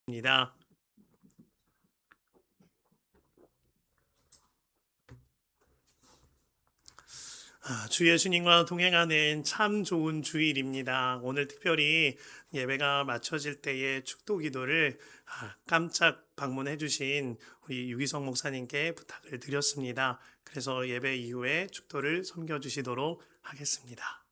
입니다. 주 예수님과 동행하는 참 좋은 주일입니다. 오늘 특별히 예배가 마쳐질 때의 축도 기도를 깜짝 방문해 주신 우리 유기성 목사님께 부탁을 드렸습니다. 그래서 예배 이후에 축도를 섬겨 주시도록 하겠습니다.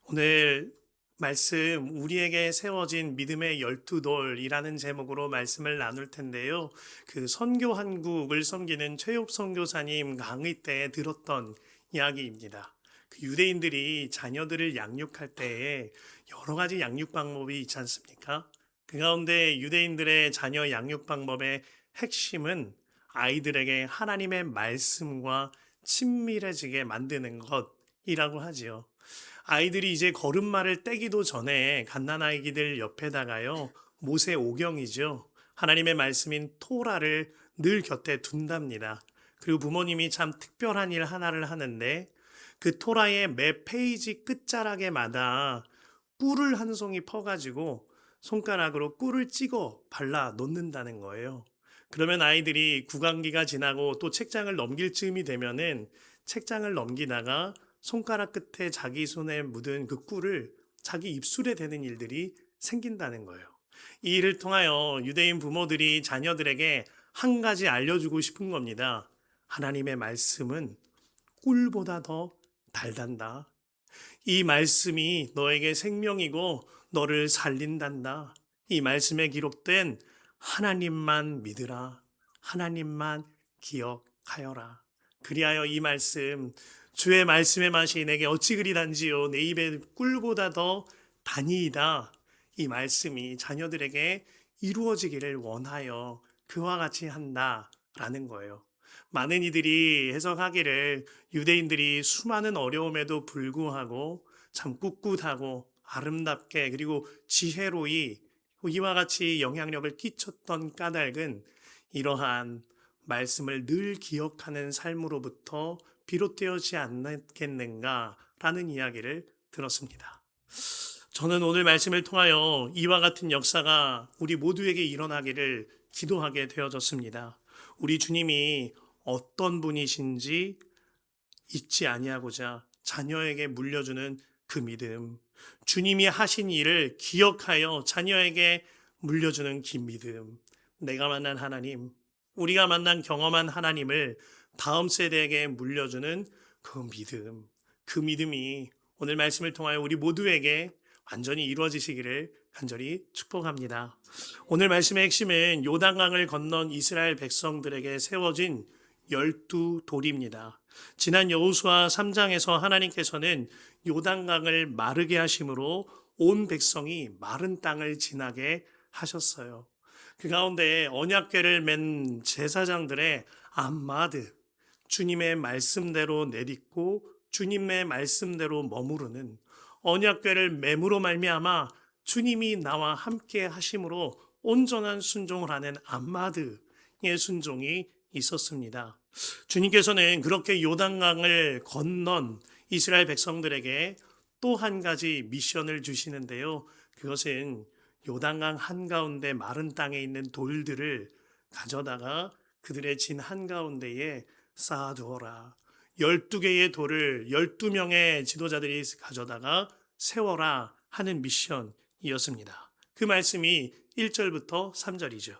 오늘 말씀 우리에게 세워진 믿음의 12돌이라는 제목으로 말씀을 나눌 텐데요. 그 선교 한국을 섬기는 최엽 선교사님 강의 때 들었던 이야기입니다. 그 유대인들이 자녀들을 양육할 때에 여러 가지 양육 방법이 있지 않습니까? 그 가운데 유대인들의 자녀 양육 방법의 핵심은 아이들에게 하나님의 말씀과 친밀해지게 만드는 것이라고 하지요. 아이들이 이제 걸음마를 떼기도 전에 갓난아기들 옆에다가요, 모세 오경이죠. 하나님의 말씀인 토라를 늘 곁에 둔답니다. 그리고 부모님이 참 특별한 일 하나를 하는데 그 토라의 매 페이지 끝자락에마다 꿀을 한 송이 퍼가지고 손가락으로 꿀을 찍어 발라 놓는다는 거예요. 그러면 아이들이 구강기가 지나고 또 책장을 넘길 즈음이 되면은 책장을 넘기다가 손가락 끝에 자기 손에 묻은 그 꿀을 자기 입술에 대는 일들이 생긴다는 거예요. 이 일을 통하여 유대인 부모들이 자녀들에게 한 가지 알려주고 싶은 겁니다. 하나님의 말씀은 꿀보다 더 달단다. 이 말씀이 너에게 생명이고 너를 살린단다. 이 말씀에 기록된 하나님만 믿으라. 하나님만 기억하여라. 그리하여 이 말씀, 주의 말씀의 맛이 내게 어찌 그리 단지요. 내 입에 꿀보다 더 단이이다. 이 말씀이 자녀들에게 이루어지기를 원하여 그와 같이 한다라는 거예요. 많은 이들이 해석하기를 유대인들이 수많은 어려움에도 불구하고 참 꿋꿋하고 아름답게 그리고 지혜로이 이와 같이 영향력을 끼쳤던 까닭은 이러한 말씀을 늘 기억하는 삶으로부터 비롯되어지 않겠는가라는 이야기를 들었습니다. 저는 오늘 말씀을 통하여 이와 같은 역사가 우리 모두에게 일어나기를 기도하게 되어졌습니다. 우리 주님이 어떤 분이신지 잊지 아니하고자 자녀에게 물려주는 그 믿음, 주님이 하신 일을 기억하여 자녀에게 물려주는 긴 믿음, 내가 만난 하나님, 우리가 만난 경험한 하나님을 다음 세대에게 물려주는 그 믿음이 오늘 말씀을 통하여 우리 모두에게 완전히 이루어지시기를 간절히 축복합니다. 오늘 말씀의 핵심은 요단강을 건넌 이스라엘 백성들에게 세워진 12돌입니다. 지난 여호수아 3장에서 하나님께서는 요단강을 마르게 하심으로 온 백성이 마른 땅을 지나게 하셨어요. 그 가운데 언약궤를 맨 제사장들의 암마드, 주님의 말씀대로 내딛고 주님의 말씀대로 머무르는 언약궤를 매무로 말미암아 주님이 나와 함께 하심으로 온전한 순종을 하는 암마드의 순종이 있었습니다. 주님께서는 그렇게 요단강을 건넌 이스라엘 백성들에게 또 한 가지 미션을 주시는데요. 그것은 요단강 한가운데 마른 땅에 있는 돌들을 가져다가 그들의 진 한가운데에 쌓아두어라. 12개의 돌을 12명의 지도자들이 가져다가 세워라 하는 미션이었습니다. 그 말씀이 1절부터 3절이죠.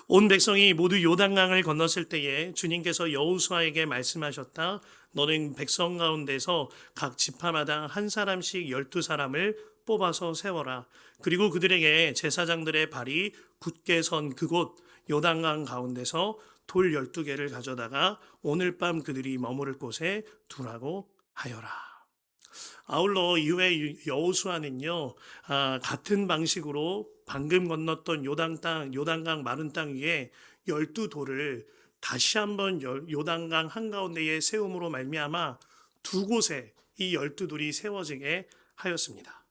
온 백성이 모두 요단강을 건넜을 때에 주님께서 여호수아에게 말씀하셨다. 너는 백성 가운데서 각 지파마다 한 사람씩 12사람을 뽑아서 세워라. 그리고 그들에게 제사장들의 발이 굳게 선 그곳 요단강 가운데서 돌 12개를 가져다가 오늘 밤 그들이 머무를 곳에 두라고 하여라. 아울러 이후에 여호수아는요, 같은 방식으로 방금 건넜던 요단강 마른 땅 위에 12돌을 다시 한번 요단강 한가운데에 세움으로 말미암아 두 곳에 이 12돌이 세워지게 하였습니다.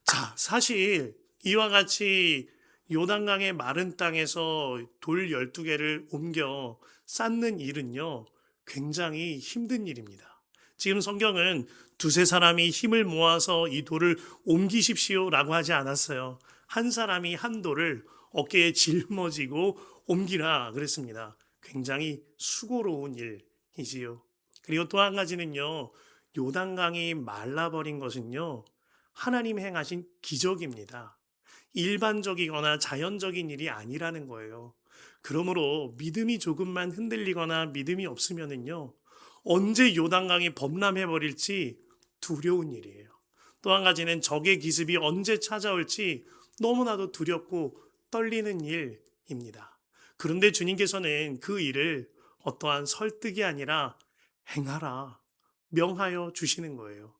자, 사실 이와 같이 요단강의 마른 땅에서 돌 12개를 옮겨 쌓는 일은요, 굉장히 힘든 일입니다. 지금 성경은 두세 사람이 힘을 모아서 이 돌을 옮기십시오라고 하지 않았어요. 한 사람이 한 돌을 어깨에 짊어지고 옮기라 그랬습니다. 굉장히 수고로운 일이지요. 그리고 또 한 가지는요, 요단강이 말라버린 것은요, 하나님 행하신 기적입니다. 일반적이거나 자연적인 일이 아니라는 거예요. 그러므로 믿음이 조금만 흔들리거나 믿음이 없으면은요, 언제 요단강이 범람해 버릴지 두려운 일이에요. 또 한 가지는 적의 기습이 언제 찾아올지 너무나도 두렵고 떨리는 일입니다. 그런데 주님께서는 그 일을 어떠한 설득이 아니라 행하라, 명하여 주시는 거예요.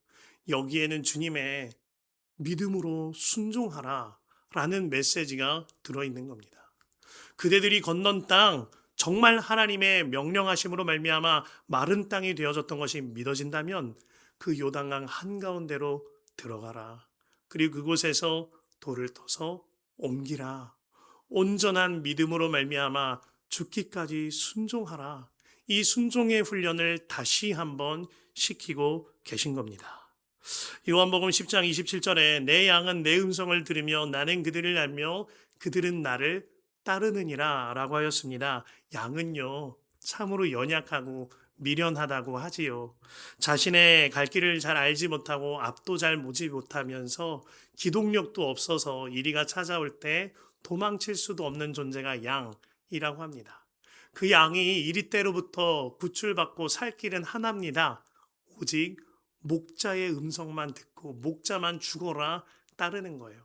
여기에는 주님의 믿음으로 순종하라 라는 메시지가 들어있는 겁니다. 그대들이 건넌 땅, 정말 하나님의 명령하심으로 말미암아 마른 땅이 되어졌던 것이 믿어진다면 그 요단강 한가운데로 들어가라. 그리고 그곳에서 돌을 떠서 옮기라. 온전한 믿음으로 말미암아 죽기까지 순종하라. 이 순종의 훈련을 다시 한번 시키고 계신 겁니다. 요한복음 10장 27절에 내 양은 내 음성을 들으며 나는 그들을 알며 그들은 나를 따르느니라 라고 하였습니다. 양은요, 참으로 연약하고 미련하다고 하지요. 자신의 갈 길을 잘 알지 못하고 앞도 잘 보지 못하면서 기동력도 없어서 이리가 찾아올 때 도망칠 수도 없는 존재가 양이라고 합니다. 그 양이 이리때로부터 구출받고 살 길은 하나입니다. 오직 목자의 음성만 듣고 목자만 죽어라 따르는 거예요.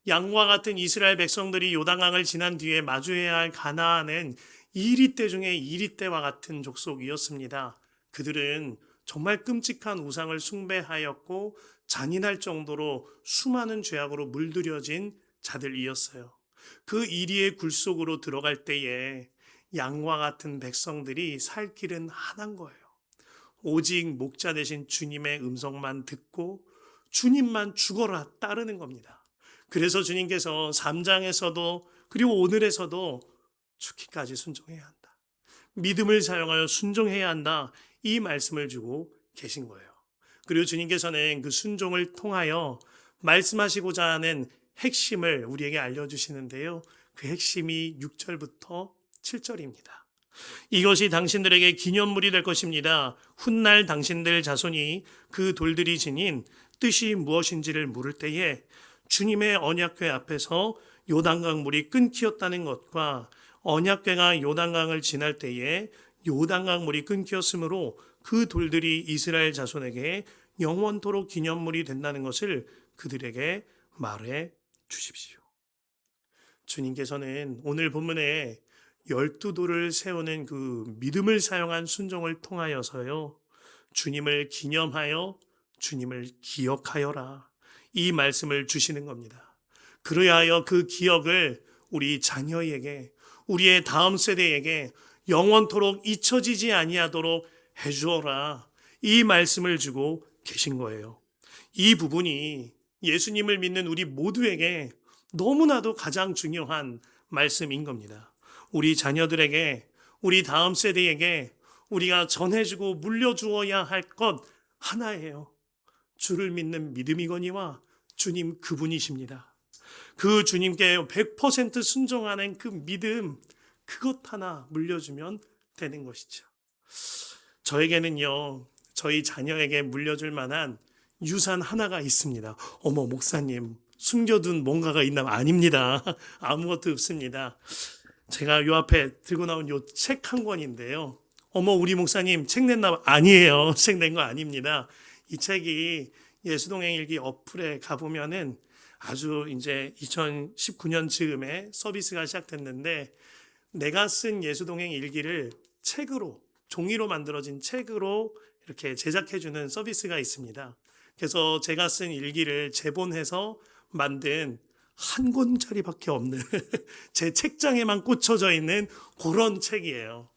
양과 같은 이스라엘 백성들이 요단강을 지난 뒤에 마주해야 할 가나안은 이리때 중에 이리때와 같은 족속이었습니다. 그들은 정말 끔찍한 우상을 숭배하였고 잔인할 정도로 수많은 죄악으로 물들여진 자들이었어요. 그 이리의 굴 속으로 들어갈 때에 양과 같은 백성들이 살 길은 하나인 거예요. 오직 목자 되신 주님의 음성만 듣고 주님만 죽어라 따르는 겁니다. 그래서 주님께서 3장에서도 그리고 오늘에서도 죽기까지 순종해야 한다. 믿음을 사용하여 순종해야 한다. 이 말씀을 주고 계신 거예요. 그리고 주님께서는 그 순종을 통하여 말씀하시고자 하는 핵심을 우리에게 알려주시는데요. 그 핵심이 6절부터 7절입니다. 이것이 당신들에게 기념물이 될 것입니다. 훗날 당신들 자손이 그 돌들이 지닌 뜻이 무엇인지를 물을 때에 주님의 언약궤 앞에서 요단강 물이 끊기었다는 것과 언약궤가 요단강을 지날 때에 요단강 물이 끊겼으므로 그 돌들이 이스라엘 자손에게 영원토록 기념물이 된다는 것을 그들에게 말해 주십시오. 주님께서는 오늘 본문에 12돌을 세우는 그 믿음을 사용한 순종을 통하여서요, 주님을 기념하여 주님을 기억하여라. 이 말씀을 주시는 겁니다. 그리하여 그 기억을 우리 자녀에게, 우리의 다음 세대에게 영원토록 잊혀지지 아니하도록 해주어라. 이 말씀을 주고 계신 거예요. 이 부분이 예수님을 믿는 우리 모두에게 너무나도 가장 중요한 말씀인 겁니다. 우리 자녀들에게, 우리 다음 세대에게 우리가 전해주고 물려주어야 할 것 하나예요. 주를 믿는 믿음이거니와 주님 그분이십니다. 그 주님께 100% 순종하는 그 믿음, 그것 하나 물려주면 되는 것이죠. 저에게는요, 저희 자녀에게 물려줄 만한 유산 하나가 있습니다. 어머, 목사님, 숨겨둔 뭔가가 있나? 아닙니다. 아무것도 없습니다. 제가 요 앞에 들고 나온 요 책 한 권인데요. 어머, 우리 목사님 책 냈나 봐. 아니에요. 책 낸 거 아닙니다. 이 책이 예수동행 일기 어플에 가보면은 아주 이제 2019년 즈음에 서비스가 시작됐는데, 내가 쓴 예수동행 일기를 책으로, 종이로 만들어진 책으로 이렇게 제작해주는 서비스가 있습니다. 그래서 제가 쓴 일기를 재본해서 만든 한 권짜리밖에 없는 제 책장에만 꽂혀져 있는 그런 책이에요.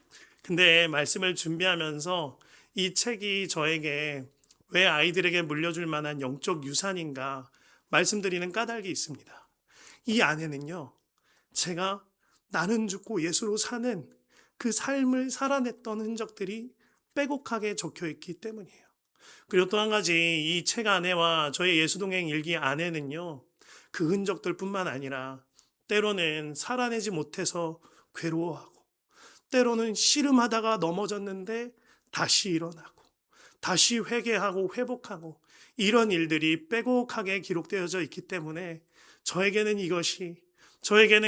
근데 말씀을 준비하면서 이 책이 저에게 왜 아이들에게 물려줄 만한 영적 유산인가 말씀드리는 까닭이 있습니다. 이 안에는요, 제가 나는 죽고 예수로 사는 그 삶을 살아냈던 흔적들이 빼곡하게 적혀 있기 때문이에요. 그리고 또 한 가지, 이 책 안에와 저의 예수동행 일기 안에는요, 그 흔적들 뿐만 아니라 때로는 살아내지 못해서 괴로워하고, 때로는 씨름하다가 넘어졌는데 다시 일어나고, 다시 회개하고 회복하고, 이런 일들이 빼곡하게 기록되어져 있기 때문에 저에게는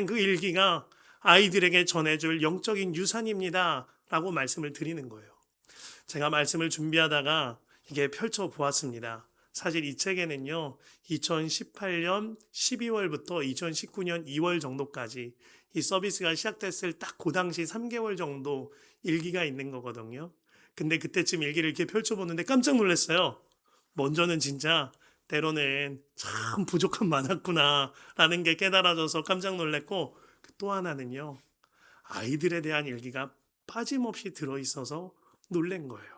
그 일기가 아이들에게 전해줄 영적인 유산입니다. 라고 말씀을 드리는 거예요. 제가 말씀을 준비하다가 이게 펼쳐 보았습니다. 사실 이 책에는요, 2018년 12월부터 2019년 2월 정도까지 이 서비스가 시작됐을 딱 그 당시 3개월 정도 일기가 있는 거거든요. 근데 그때쯤 일기를 이렇게 펼쳐보는데 깜짝 놀랐어요. 먼저는 진짜 때로는 참 부족한 많았구나 라는 게 깨달아져서 깜짝 놀랐고, 또 하나는요, 아이들에 대한 일기가 빠짐없이 들어있어서 놀란 거예요.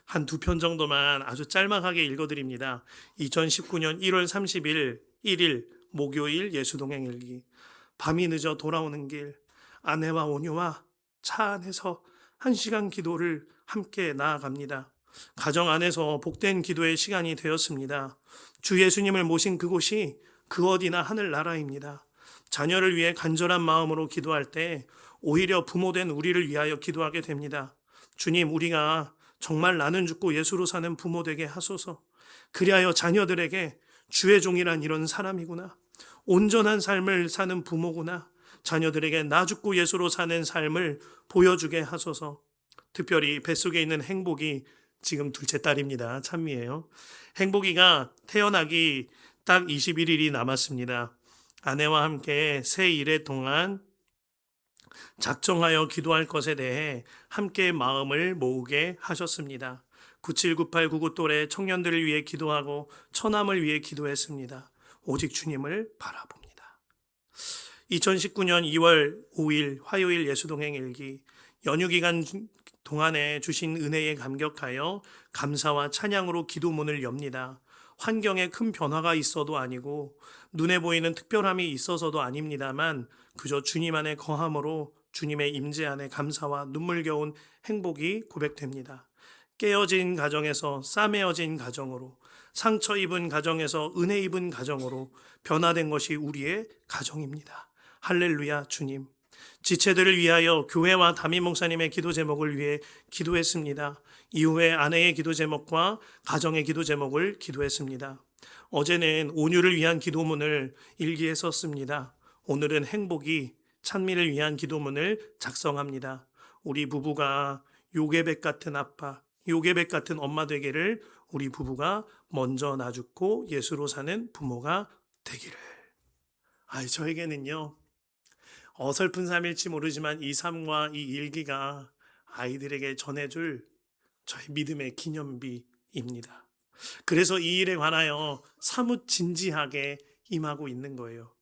한 두 편 정도만 아주 짤막하게 읽어드립니다. 2019년 1월 30일 1일 목요일 예수동행 일기. 밤이 늦어 돌아오는 길, 아내와 온유와 차 안에서 1시간 기도를 함께 나아갑니다. 가정 안에서 복된 기도의 시간이 되었습니다. 주 예수님을 모신 그곳이 그 어디나 하늘나라입니다. 자녀를 위해 간절한 마음으로 기도할 때 오히려 부모된 우리를 위하여 기도하게 됩니다. 주님, 우리가 정말 나는 죽고 예수로 사는 부모 되게 하소서. 그리하여 자녀들에게 주의 종이란 이런 사람이구나. 온전한 삶을 사는 부모구나. 자녀들에게 나 죽고 예수로 사는 삶을 보여주게 하소서. 특별히 뱃속에 있는 행복이 지금 둘째 딸입니다. 찬미예요. 행복이가 태어나기 딱 21일이 남았습니다. 아내와 함께 새 일해 동안 작정하여 기도할 것에 대해 함께 마음을 모으게 하셨습니다. 979899 또래 청년들을 위해 기도하고 처남을 위해 기도했습니다. 오직 주님을 바라봅니다. 2019년 2월 5일 화요일 예수동행 일기. 연휴 기간 동안에 주신 은혜에 감격하여 감사와 찬양으로 기도문을 엽니다. 환경에 큰 변화가 있어도 아니고 눈에 보이는 특별함이 있어서도 아닙니다만 그저 주님 안에 거함으로 주님의 임재 안에 감사와 눈물겨운 행복이 고백됩니다. 깨어진 가정에서 싸매어진 가정으로, 상처 입은 가정에서 은혜 입은 가정으로 변화된 것이 우리의 가정입니다. 할렐루야 주님. 지체들을 위하여 교회와 담임 목사님의 기도 제목을 위해 기도했습니다. 이후에 아내의 기도 제목과 가정의 기도 제목을 기도했습니다. 어제는 온유를 위한 기도문을 일기에 썼습니다. 오늘은 행복이 찬미를 위한 기도문을 작성합니다. 우리 부부가 요괴백 같은 아빠, 요괴백 같은 엄마 되기를 우리 부부가 먼저 나 죽고 예수로 사는 부모가 되기를. 저에게는요, 어설픈 삶일지 모르지만 이 삶과 이 일기가 아이들에게 전해줄 저의 믿음의 기념비입니다. 그래서 이 일에 관하여 사뭇 진지하게 임하고 있는 거예요.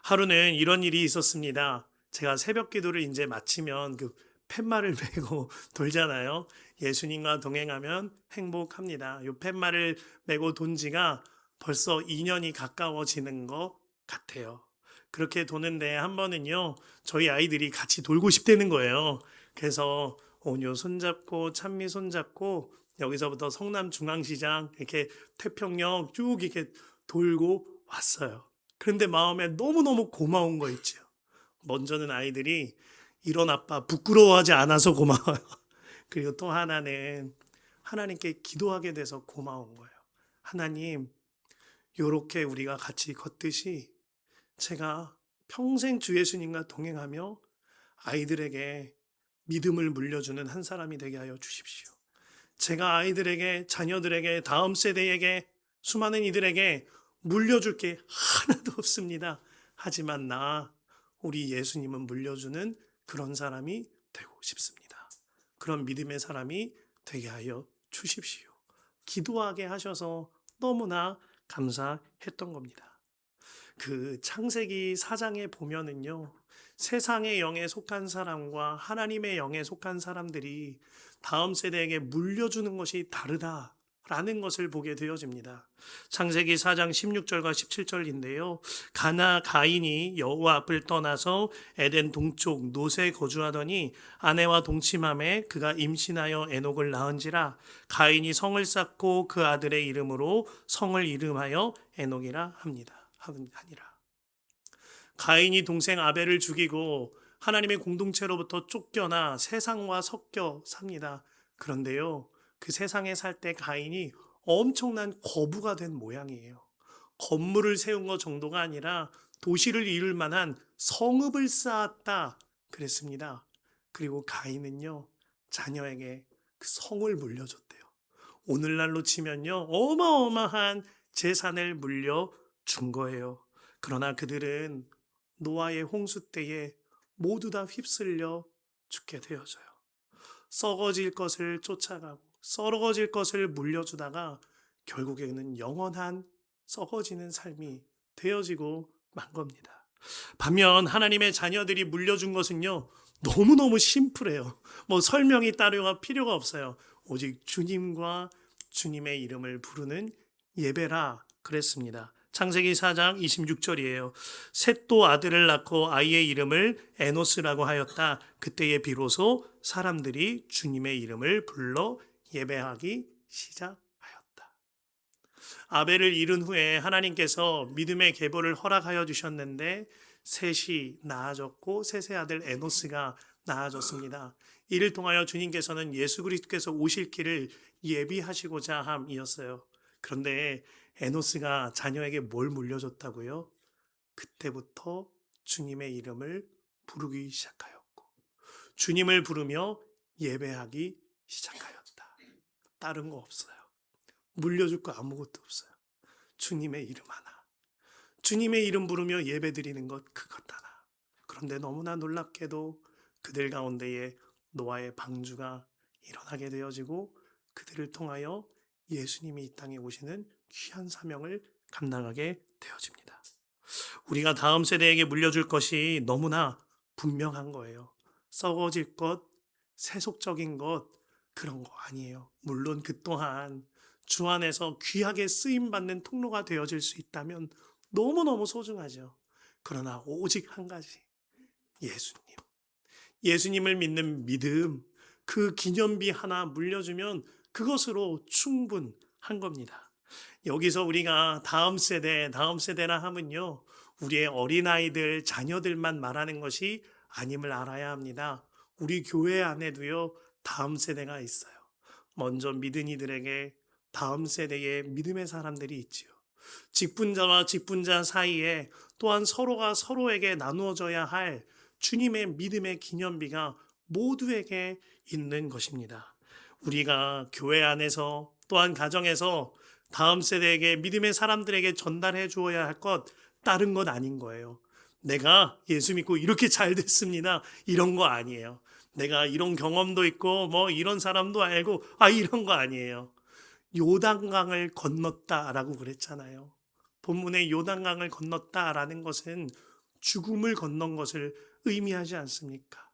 하루는 이런 일이 있었습니다. 제가 새벽 기도를 이제 마치면 그 팻말을 메고 돌잖아요. 예수님과 동행하면 행복합니다. 이 팻말을 메고 돈 지가 벌써 2년이 가까워지는 것 같아요. 그렇게 도는데 한 번은요, 저희 아이들이 같이 돌고 싶다는 거예요. 그래서 온유 손잡고 찬미 손잡고 여기서부터 성남중앙시장 이렇게 태평역 쭉 이렇게 돌고 왔어요. 그런데 마음에 너무너무 고마운 거 있죠. 먼저는 아이들이 이런 아빠 부끄러워하지 않아서 고마워요. 그리고 또 하나는 하나님께 기도하게 돼서 고마운 거예요. 하나님, 요렇게 우리가 같이 걷듯이 제가 평생 주 예수님과 동행하며 아이들에게 믿음을 물려주는 한 사람이 되게 하여 주십시오. 제가 아이들에게, 자녀들에게, 다음 세대에게, 수많은 이들에게 물려줄 게 하나도 없습니다. 하지만 우리 예수님은 물려주는 그런 사람이 되고 싶습니다. 그런 믿음의 사람이 되게 하여 주십시오. 기도하게 하셔서 너무나 감사했던 겁니다. 그 창세기 4장에 보면은요, 세상의 영에 속한 사람과 하나님의 영에 속한 사람들이 다음 세대에게 물려주는 것이 다르다라는 것을 보게 되어집니다. 창세기 4장 16절과 17절인데요. 가인이 여호와 앞을 떠나서 에덴 동쪽 노세 거주하더니 아내와 동침함에 그가 임신하여 에녹을 낳은지라. 가인이 성을 쌓고 그 아들의 이름으로 성을 이름하여 에녹이라 하니라. 가인이 동생 아벨을 죽이고 하나님의 공동체로부터 쫓겨나 세상과 섞여 삽니다. 그런데요, 그 세상에 살 때 가인이 엄청난 거부가 된 모양이에요. 건물을 세운 것 정도가 아니라 도시를 이룰 만한 성읍을 쌓았다 그랬습니다. 그리고 가인은요, 자녀에게 그 성을 물려줬대요. 오늘날로 치면요, 어마어마한 재산을 물려준 거예요. 그러나 그들은 노아의 홍수 때에 모두 다 휩쓸려 죽게 되어져요. 썩어질 것을 쫓아가고 썩어질 것을 물려주다가 결국에는 영원한 썩어지는 삶이 되어지고 만 겁니다. 반면 하나님의 자녀들이 물려준 것은요, 너무너무 심플해요. 뭐 설명이 따르가 필요가 없어요. 오직 주님과 주님의 이름을 부르는 예배라 그랬습니다. 창세기 4장 26절이에요. 셋도 아들을 낳고 아이의 이름을 에노스라고 하였다. 그때에 비로소 사람들이 주님의 이름을 불러 예배하기 시작하였다. 아벨을 잃은 후에 하나님께서 믿음의 계보를 허락하여 주셨는데 셋이 나아졌고 셋의 아들 에노스가 나아졌습니다. 이를 통하여 주님께서는 예수 그리스도께서 오실 길을 예비하시고자 함이었어요. 그런데 에노스가 자녀에게 뭘 물려줬다고요? 그때부터 주님의 이름을 부르기 시작하였고 주님을 부르며 예배하기 시작하였다. 다른 거 없어요. 물려줄 거 아무것도 없어요. 주님의 이름 하나. 주님의 이름 부르며 예배 드리는 것 그것 하나. 그런데 너무나 놀랍게도 그들 가운데에 노아의 방주가 일어나게 되어지고 그들을 통하여 예수님이 이 땅에 오시는 귀한 사명을 감당하게 되어집니다. 우리가 다음 세대에게 물려줄 것이 너무나 분명한 거예요. 썩어질 것, 세속적인 것, 그런 거 아니에요. 물론 그 또한 주 안에서 귀하게 쓰임받는 통로가 되어질 수 있다면 너무너무 소중하죠. 그러나 오직 한 가지, 예수님. 예수님을 믿는 믿음, 그 기념비 하나 물려주면 그것으로 충분한 겁니다. 여기서 우리가 다음 세대라 하면요, 우리의 어린아이들, 자녀들만 말하는 것이 아님을 알아야 합니다. 우리 교회 안에도요, 다음 세대가 있어요. 먼저 믿은 이들에게 다음 세대의 믿음의 사람들이 있지요. 직분자와 직분자 사이에 또한 서로가 서로에게 나누어져야 할 주님의 믿음의 기념비가 모두에게 있는 것입니다. 우리가 교회 안에서 또한 가정에서 다음 세대에게 믿음의 사람들에게 전달해 주어야 할 것 다른 것 아닌 거예요. 내가 예수 믿고 이렇게 잘 됐습니다. 이런 거 아니에요. 내가 이런 경험도 있고 뭐 이런 사람도 알고 이런 거 아니에요. 요단강을 건넜다라고 그랬잖아요. 본문에 요단강을 건넜다라는 것은 죽음을 건넌 것을 의미하지 않습니까?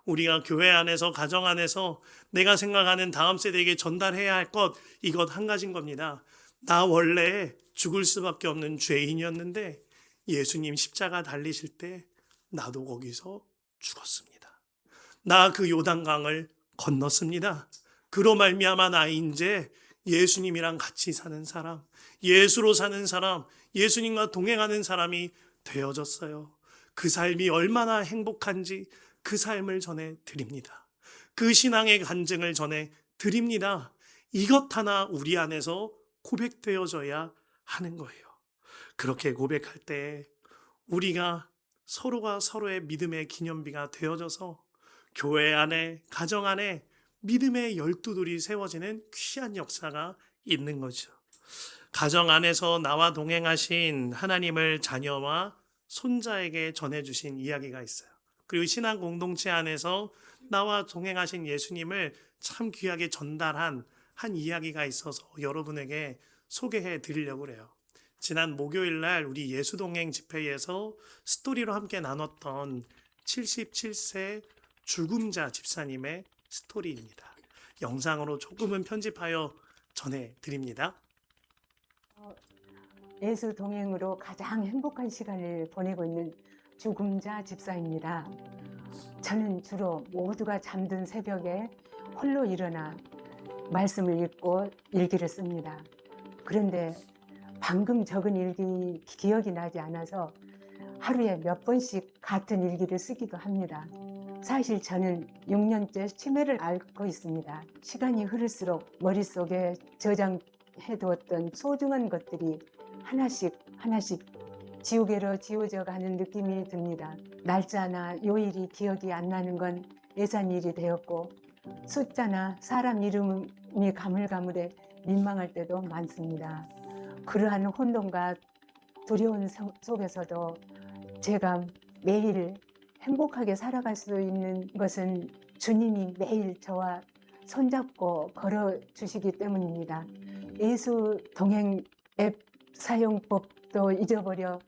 우리가 교회 안에서 가정 안에서 내가 생각하는 다음 세대에게 전달해야 할 것 이것 한 가지인 겁니다. 나 원래 죽을 수밖에 없는 죄인이었는데 예수님 십자가 달리실 때 나도 거기서 죽었습니다. 나 그 요단강을 건넜습니다. 그로 말미암아 나 이제 예수님이랑 같이 사는 사람, 예수로 사는 사람, 예수님과 동행하는 사람이 되어졌어요. 그 삶이 얼마나 행복한지 그 삶을 전해 드립니다. 그 신앙의 간증을 전해 드립니다. 이것 하나 우리 안에서 고백되어져야 하는 거예요. 그렇게 고백할 때 우리가 서로가 서로의 믿음의 기념비가 되어져서 교회 안에, 가정 안에 믿음의 열두돌이 세워지는 귀한 역사가 있는 거죠. 가정 안에서 나와 동행하신 하나님을 자녀와 손자에게 전해주신 이야기가 있어요. 그리고 신앙 공동체 안에서 나와 동행하신 예수님을 참 귀하게 전달한 한 이야기가 있어서 여러분에게 소개해 드리려고 그래요. 지난 목요일 날 우리 예수동행 집회에서 스토리로 함께 나눴던 77세 죽음자 집사님의 스토리입니다. 영상으로 조금은 편집하여 전해드립니다. 예수 동행으로 가장 행복한 시간을 보내고 있는 죽음자 집사입니다. 저는 주로 모두가 잠든 새벽에 홀로 일어나 말씀을 읽고 일기를 씁니다. 그런데 방금 적은 일기 기억이 나지 않아서 하루에 몇 번씩 같은 일기를 쓰기도 합니다. 사실 저는 6년째 치매를 앓고 있습니다. 시간이 흐를수록 머릿속에 저장해두었던 소중한 것들이 하나씩 하나씩 지우개로 지워져 가는 느낌이 듭니다. 날짜나 요일이 기억이 안 나는 건 예산일이 되었고, 숫자나 사람 이름이 가물가물해 민망할 때도 많습니다. 그러한 혼돈과 두려움 속에서도 제가 매일 행복하게 살아갈 수 있는 것은 주님이 매일 저와 손잡고 걸어주시기 때문입니다. 예수 동행 앱 사용법도 잊어버려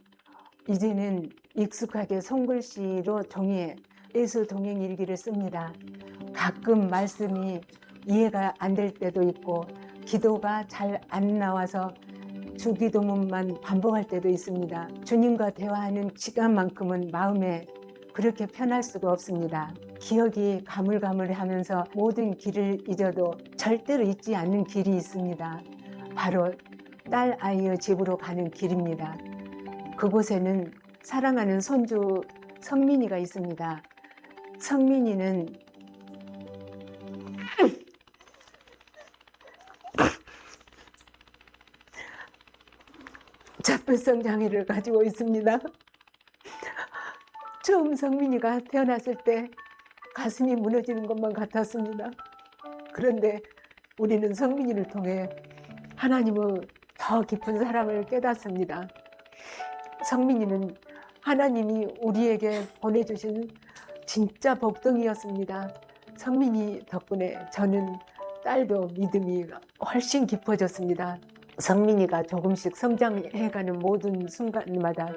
이제는 익숙하게 손글씨로 종이에 예수 동행 일기를 씁니다. 가끔 말씀이 이해가 안 될 때도 있고 기도가 잘 안 나와서 주기도문만 반복할 때도 있습니다. 주님과 대화하는 시간만큼은 마음에 그렇게 편할 수가 없습니다. 기억이 가물가물하면서 모든 길을 잊어도 절대로 잊지 않는 길이 있습니다. 바로 딸 아이의 집으로 가는 길입니다. 그곳에는 사랑하는 손주 성민이가 있습니다. 성민이는 자폐성 장애를 가지고 있습니다. 처음 성민이가 태어났을 때 가슴이 무너지는 것만 같았습니다. 그런데 우리는 성민이를 통해 하나님의 더 깊은 사랑을 깨닫습니다. 성민이는 하나님이 우리에게 보내주신 진짜 복덩이였습니다. 성민이 덕분에 저는 딸도 믿음이 훨씬 깊어졌습니다. 성민이가 조금씩 성장해가는 모든 순간마다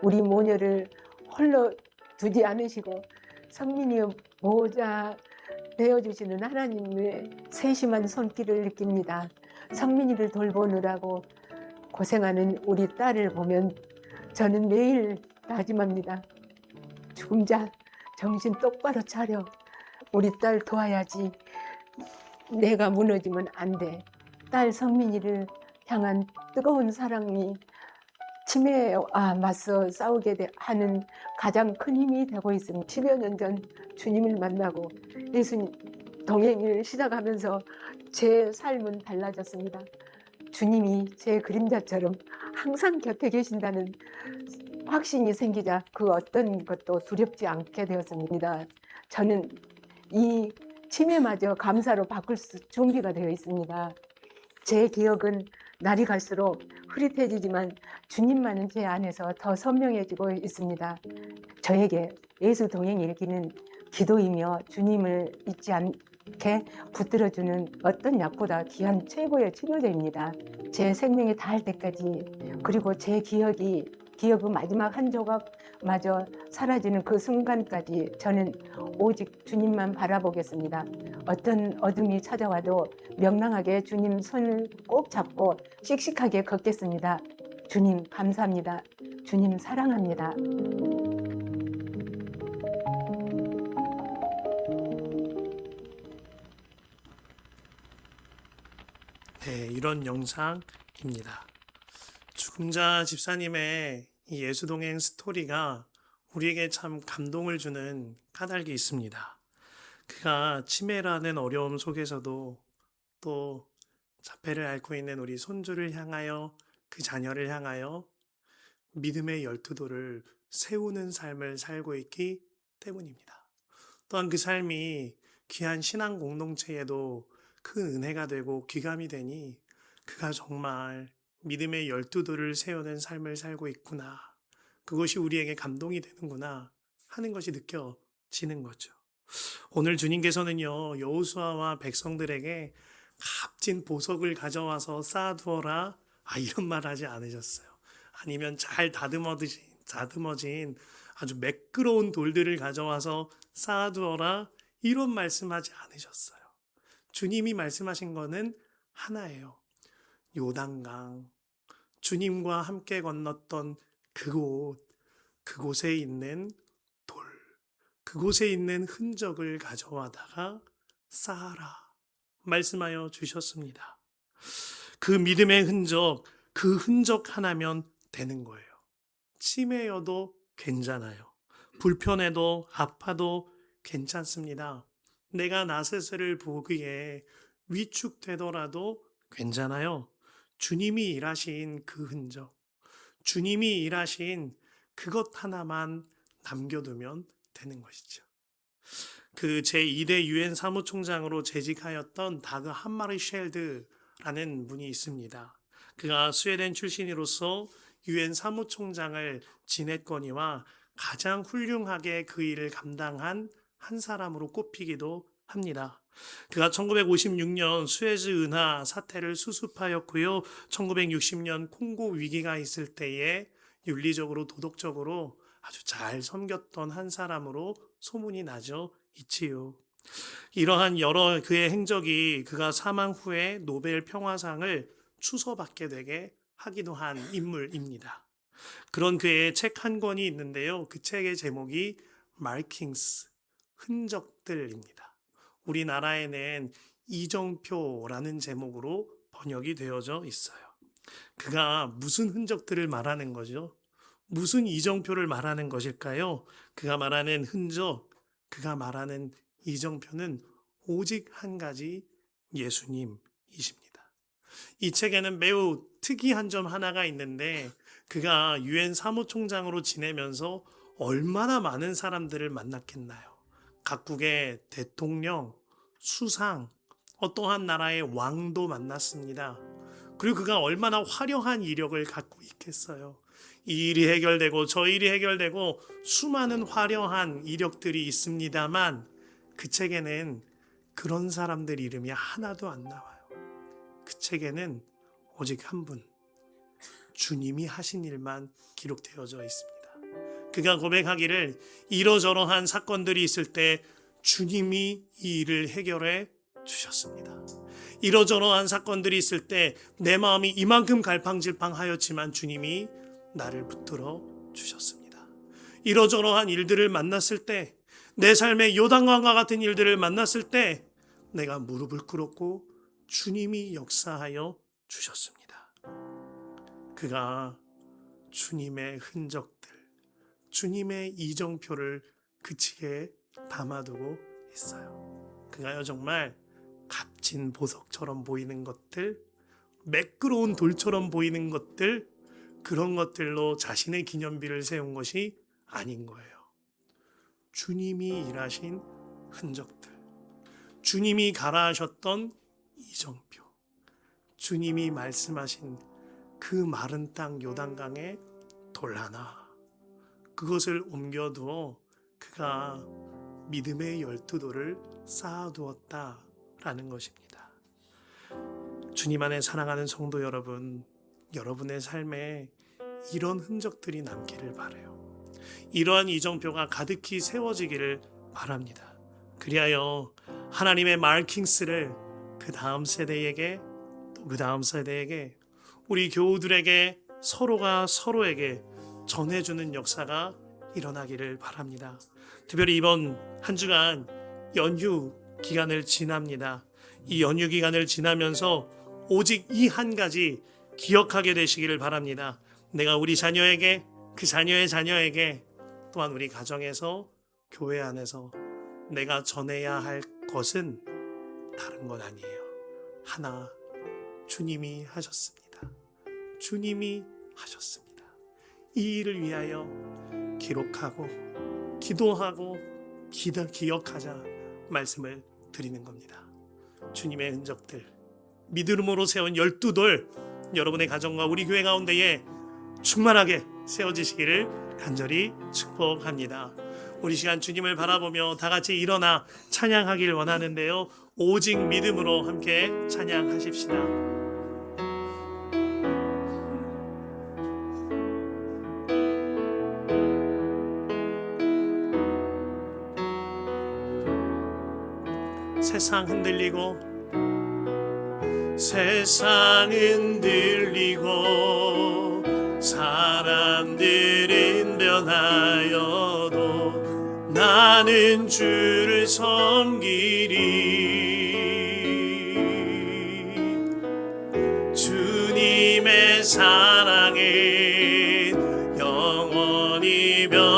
우리 모녀를 홀로 두지 않으시고 성민이의 보호자 되어주시는 하나님의 세심한 손길을 느낍니다. 성민이를 돌보느라고 고생하는 우리 딸을 보면 저는 매일 다짐합니다. 죽음자, 정신 똑바로 차려. 우리 딸 도와야지. 내가 무너지면 안 돼. 딸 성민이를 향한 뜨거운 사랑이 치매와 맞서 싸우게 하는 가장 큰 힘이 되고 있습니다. 10여 년 전 주님을 만나고 예수님 동행을 시작하면서 제 삶은 달라졌습니다. 주님이 제 그림자처럼 항상 곁에 계신다는 확신이 생기자 그 어떤 것도 두렵지 않게 되었습니다. 저는 이 치매마저 감사로 바꿀 준비가 되어 있습니다. 제 기억은 날이 갈수록 흐릿해지지만 주님만은 제 안에서 더 선명해지고 있습니다. 저에게 예수 동행 일기는 기도이며 주님을 잊지 않게 붙들어주는 어떤 약보다 귀한 최고의 치료제입니다. 제 생명이 다할 때까지, 그리고 제 기억의 마지막 한 조각마저 사라지는 그 순간까지 저는 오직 주님만 바라보겠습니다. 어떤 어둠이 찾아와도 명랑하게 주님 손을 꼭 잡고 씩씩하게 걷겠습니다. 주님 감사합니다. 주님 사랑합니다. 네, 이런 영상입니다. 죽음자 집사님의 이 예수동행 스토리가 우리에게 참 감동을 주는 까닭이 있습니다. 그가 치매라는 어려움 속에서도 또 자폐를 앓고 있는 우리 손주를 향하여, 그 자녀를 향하여 믿음의 12도를 세우는 삶을 살고 있기 때문입니다. 또한 그 삶이 귀한 신앙 공동체에도 큰 은혜가 되고 귀감이 되니 그가 정말 믿음의 12도를 세우는 삶을 살고 있구나. 그것이 우리에게 감동이 되는구나 하는 것이 느껴지는 거죠. 오늘 주님께서는요, 여호수아와 백성들에게 값진 보석을 가져와서 쌓아두어라, 이런 말 하지 않으셨어요. 아니면 잘 다듬어진 아주 매끄러운 돌들을 가져와서 쌓아두어라, 이런 말씀하지 않으셨어요. 주님이 말씀하신 거는 하나예요. 요단강, 주님과 함께 건넜던 그곳에 있는 돌, 그곳에 있는 흔적을 가져와다가 쌓아라 말씀하여 주셨습니다. 그 믿음의 흔적, 그 흔적 하나면 되는 거예요. 치매여도 괜찮아요. 불편해도 아파도 괜찮습니다. 내가 나 스스로를 보기에 위축되더라도 괜찮아요. 주님이 일하신 그 흔적, 주님이 일하신 그것 하나만 남겨두면 되는 것이죠. 그 제2대 유엔 사무총장으로 재직하였던 다그 함마르쉘드라는 분이 있습니다. 그가 스웨덴 출신으로서 유엔 사무총장을 지냈거니와 가장 훌륭하게 그 일을 감당한 한 사람으로 꼽히기도 합니다. 그가 1956년 수에즈 운하 사태를 수습하였고요. 1960년 콩고 위기가 있을 때에 윤리적으로 도덕적으로 아주 잘 섬겼던 한 사람으로 소문이 나죠. 있지요. 이러한 여러 그의 행적이 그가 사망 후에 노벨 평화상을 추서받게 되게 하기도 한 인물입니다. 그런 그의 책 한 권이 있는데요. 그 책의 제목이 마킹스, 흔적들입니다. 우리나라에는 이정표라는 제목으로 번역이 되어져 있어요. 그가 무슨 흔적들을 말하는 거죠? 무슨 이정표를 말하는 것일까요? 그가 말하는 흔적, 그가 말하는 이정표는 오직 한 가지 예수님이십니다. 이 책에는 매우 특이한 점 하나가 있는데 그가 유엔 사무총장으로 지내면서 얼마나 많은 사람들을 만났겠나요? 각국의 대통령, 수상, 어떠한 나라의 왕도 만났습니다. 그리고 그가 얼마나 화려한 이력을 갖고 있겠어요. 이 일이 해결되고 저 일이 해결되고 수많은 화려한 이력들이 있습니다만 그 책에는 그런 사람들 이름이 하나도 안 나와요. 그 책에는 오직 한 분, 주님이 하신 일만 기록되어져 있습니다. 그가 고백하기를 이러저러한 사건들이 있을 때 주님이 이 일을 해결해 주셨습니다. 이러저러한 사건들이 있을 때 내 마음이 이만큼 갈팡질팡하였지만 주님이 나를 붙들어 주셨습니다. 이러저러한 일들을 만났을 때, 내 삶의 요단강과 같은 일들을 만났을 때 내가 무릎을 꿇었고 주님이 역사하여 주셨습니다. 그가 주님의 흔적들, 주님의 이정표를 그 책에 담아두고 있어요. 그가요 정말 값진 보석처럼 보이는 것들, 매끄러운 돌처럼 보이는 것들, 그런 것들로 자신의 기념비를 세운 것이 아닌 거예요. 주님이 일하신 흔적들, 주님이 가라하셨던 이정표, 주님이 말씀하신 그 마른 땅 요단강에 돌 하나, 그것을 옮겨두어 그가 믿음의 12돌을 쌓아두었다라는 것입니다. 주님 안에 사랑하는 성도 여러분, 여러분의 삶에 이런 흔적들이 남기를 바라요. 이러한 이정표가 가득히 세워지기를 바랍니다. 그리하여 하나님의 마킹스를 그 다음 세대에게, 또 그 다음 세대에게, 우리 교우들에게, 서로가 서로에게 전해주는 역사가 일어나기를 바랍니다. 특별히 이번 한 주간 연휴 기간을 지납니다. 이 연휴 기간을 지나면서 오직 이 한 가지 기억하게 되시기를 바랍니다. 내가 우리 자녀에게, 그 자녀의 자녀에게, 또한 우리 가정에서, 교회 안에서 내가 전해야 할 것은 다른 것 아니에요. 하나, 주님이 하셨습니다. 주님이 하셨습니다. 이 일을 위하여 기록하고 기도하고 기억하자 말씀을 드리는 겁니다. 주님의 흔적들, 믿음으로 세운 12돌 여러분의 가정과 우리 교회 가운데에 충만하게 세워지시기를 간절히 축복합니다. 우리 시간 주님을 바라보며 다 같이 일어나 찬양하길 원하는데요. 오직 믿음으로 함께 찬양하십시다. 세상 흔들리고 세상 흔들리고 사람들은 변하여도 나는 주를 섬기리. 주님의 사랑은 영원히 변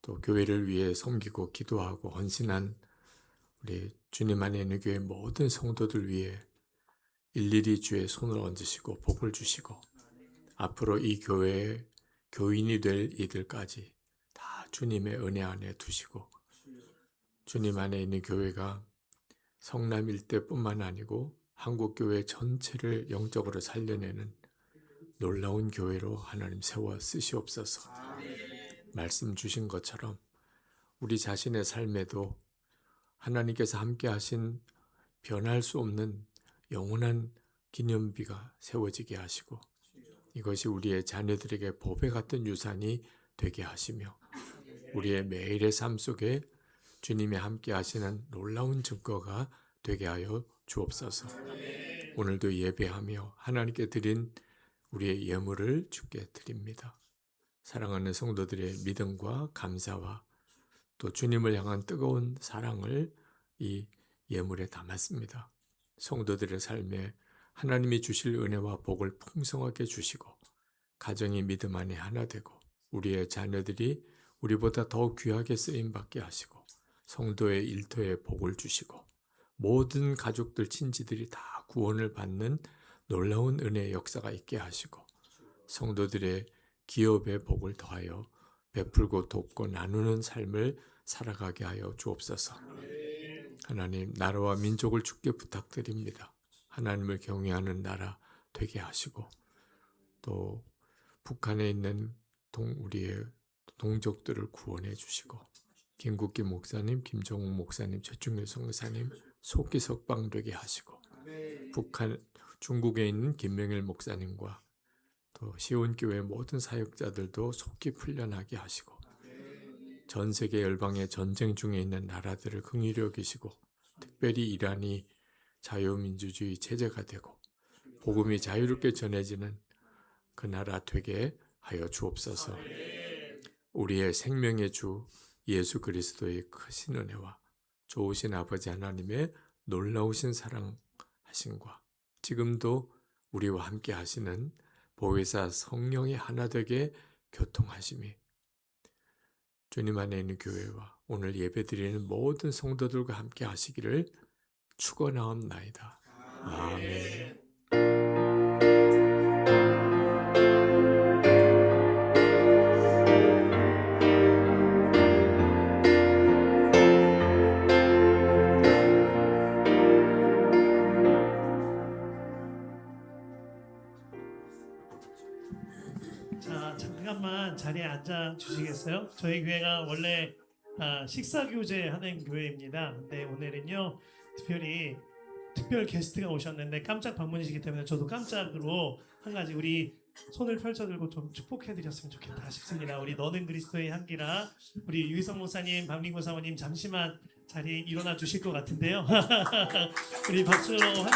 또 교회를 위해 섬기고 기도하고 헌신한 우리 주님 안에 있는 교회 모든 성도들 위해 일일이 주의 손을 얹으시고 복을 주시고 앞으로 이 교회의 교인이 될 이들까지 다 주님의 은혜 안에 두시고 주님 안에 있는 교회가 성남 일대뿐만 아니고 한국교회 전체를 영적으로 살려내는 놀라운 교회로 하나님 세워 쓰시옵소서. 말씀 주신 것처럼 우리 자신의 삶에도 하나님께서 함께 하신 변할 수 없는 영원한 기념비가 세워지게 하시고 이것이 우리의 자녀들에게 보배 같은 유산이 되게 하시며 우리의 매일의 삶 속에 주님이 함께 하시는 놀라운 증거가 되게 하여 주옵소서. 오늘도 예배하며 하나님께 드린 우리의 예물을 주께 드립니다. 사랑하는 성도들의 믿음과 감사와 또 주님을 향한 뜨거운 사랑을 이 예물에 담았습니다. 성도들의 삶에 하나님이 주실 은혜와 복을 풍성하게 주시고 가정이 믿음 안에 하나 되고 우리의 자녀들이 우리보다 더 귀하게 쓰임받게 하시고 성도의 일터에 복을 주시고 모든 가족들 친지들이 다 구원을 받는 놀라운 은혜의 역사가 있게 하시고 성도들의 기업의 복을 더하여 베풀고 돕고 나누는 삶을 살아가게 하여 주옵소서. 하나님, 나라와 민족을 주께 부탁드립니다. 하나님을 경외하는 나라 되게 하시고 또 북한에 있는 우리의 동족들을 구원해 주시고 김국기 목사님, 김정욱 목사님, 최충일 선교사님 속기 석방되게 하시고 중국에 있는 김명일 목사님과 또 시온교회 모든 사역자들도 속기 풀려나게 하시고 전 세계 열방의 전쟁 중에 있는 나라들을 긍휼히 여기시고 특별히 이란이 자유민주주의 체제가 되고 복음이 자유롭게 전해지는 그 나라 되게 하여 주옵소서. 우리의 생명의 주 예수 그리스도의 크신 은혜와 좋으신 아버지 하나님의 놀라우신 사랑하심과 지금도 우리와 함께 하시는 보혜사 성령이 하나 되게 교통하심이 주님 안에 있는 교회와 오늘 예배드리는 모든 성도들과 함께 하시기를 축원하옵나이다. 아멘. 자, 잠깐만 자리에 앉아 주시겠어요? 저희 교회가 원래 식사 교제 하는 교회입니다. 근데 오늘은요 특별 게스트가 오셨는데 깜짝 방문이시기 때문에 저도 깜짝으로 한 가지 우리 손을 펼쳐들고 좀 축복해드렸으면 좋겠다 싶습니다. 우리 너는 그리스도의 향기라 우리 유희성 목사님, 박민구 사모님 잠시만 자리에 일어나 주실 것 같은데요. 우리 박수로 환영.